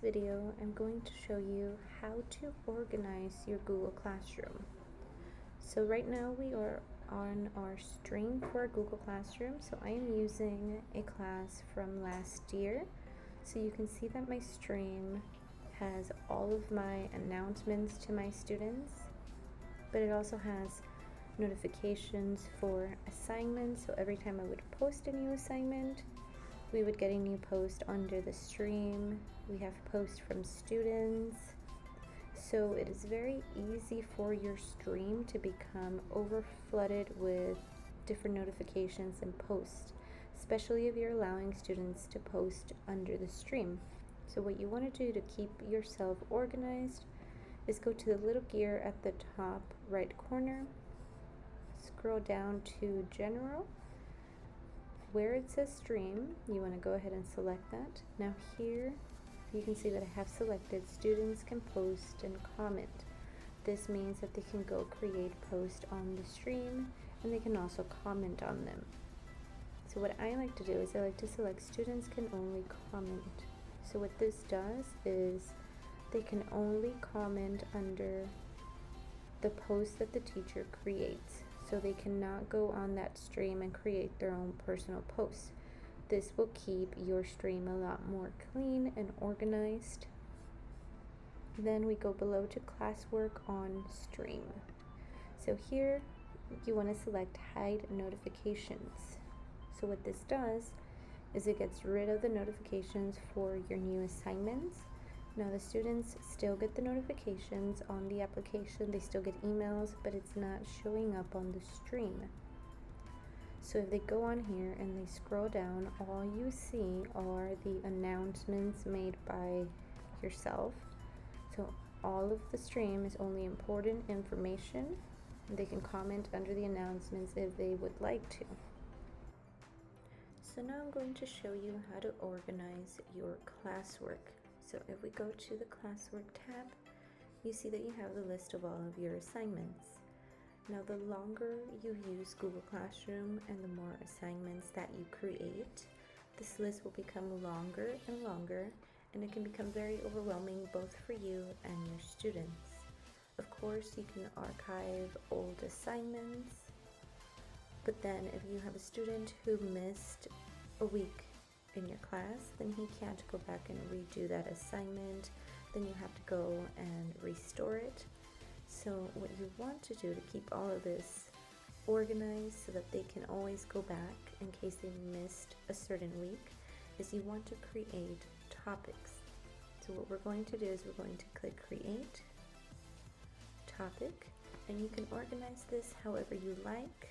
video, I'm going to show you how to organize your Google Classroom. So right now we are on our stream for Google Classroom. So I am using a class from last year. So you can see that my stream has all of my announcements to my students, but it also has notifications for assignments. So every time I would post a new assignment, we would get a new post under the stream. We have posts from students. So it is very easy for your stream to become overflooded with different notifications and posts, especially if you're allowing students to post under the stream. So what you want to do to keep yourself organized is go to the little gear at the top right corner, scroll down to General. Where it says stream, you want to go ahead and select that. Now here you can see that I have selected students can post and comment. This means that they can go create posts on the stream and they can also comment on them. So what I like to do is I like to select students can only comment. So what this does is they can only comment under the post that the teacher creates. So they cannot go on that stream and create their own personal posts. This will keep your stream a lot more clean and organized. Then we go below to classwork on stream. So here you want to select hide notifications. So what this does is it gets rid of the notifications for your new assignments. Now the students still get the notifications on the application, they still get emails, but it's not showing up on the stream. So if they go on here and they scroll down, all you see are the announcements made by yourself. So all of the stream is only important information. They can comment under the announcements if they would like to. So now I'm going to show you how to organize your classwork. So if we go to the classwork tab, you see that you have the list of all of your assignments. Now the longer you use Google Classroom and the more assignments that you create, this list will become longer and longer, and it can become very overwhelming both for you and your students. Of course, you can archive old assignments, but then if you have a student who missed a week in your class, then he can't go back and redo that assignment. Then you have to go and restore it. So what you want to do to keep all of this organized so that they can always go back in case they missed a certain week is you want to create topics. So what we're going to do is we're going to click create topic, and you can organize this however you like.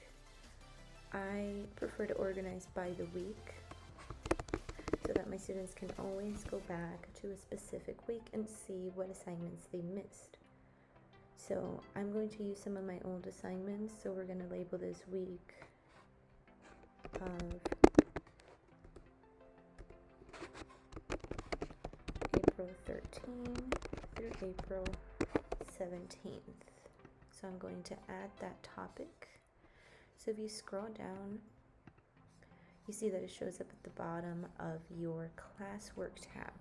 I prefer to organize by the week so that my students can always go back to a specific week and see what assignments they missed. So I'm going to use some of my old assignments, so we're going to label this week of April 13 through April 17th. So I'm going to add that topic. So if you scroll down, you see that it shows up at the bottom of your classwork tab.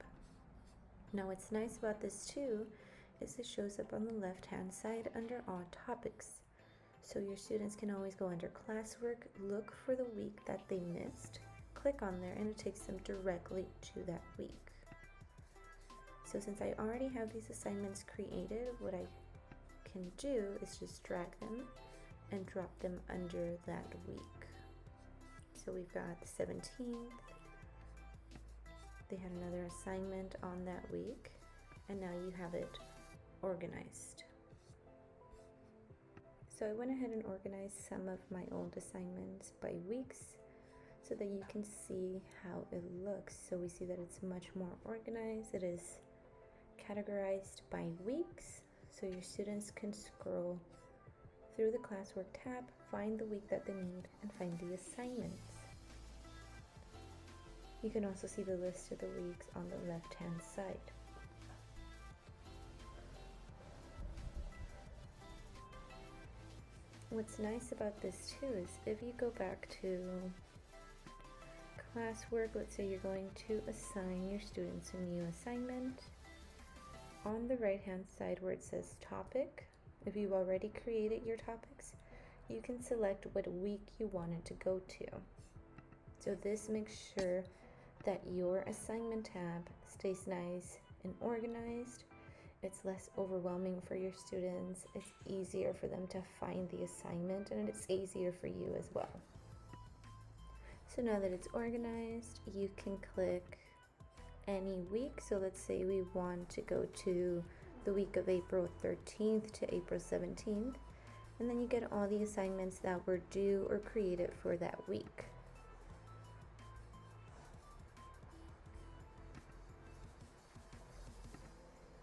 Now what's nice about this too is it shows up on the left hand side under all topics. So your students can always go under classwork, look for the week that they missed, click on there, and it takes them directly to that week. So since I already have these assignments created, what I can do is just drag them and drop them under that week. So we've got the 17th, they had another assignment on that week, and now you have it organized. So I went ahead and organized some of my old assignments by weeks so that you can see how it looks. So we see that it's much more organized. It is categorized by weeks, so your students can scroll through the classwork tab, find the week that they need, and find the assignments. You can also see the list of the weeks on the left hand side. What's nice about this too is if you go back to classwork, let's say you're going to assign your students a new assignment, on the right hand side where it says topic, if you've already created your topics, you can select what week you want it to go to. So this makes sure that your assignment tab stays nice and organized. It's less overwhelming for your students. It's easier for them to find the assignment, and it's easier for you as well. So now that it's organized, you can click any week. So let's say we want to go to the week of April 13th to April 17th, and then you get all the assignments that were due or created for that week.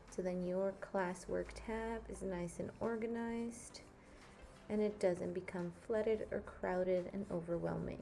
So then your classwork tab is nice and organized, and it doesn't become flooded or crowded and overwhelming.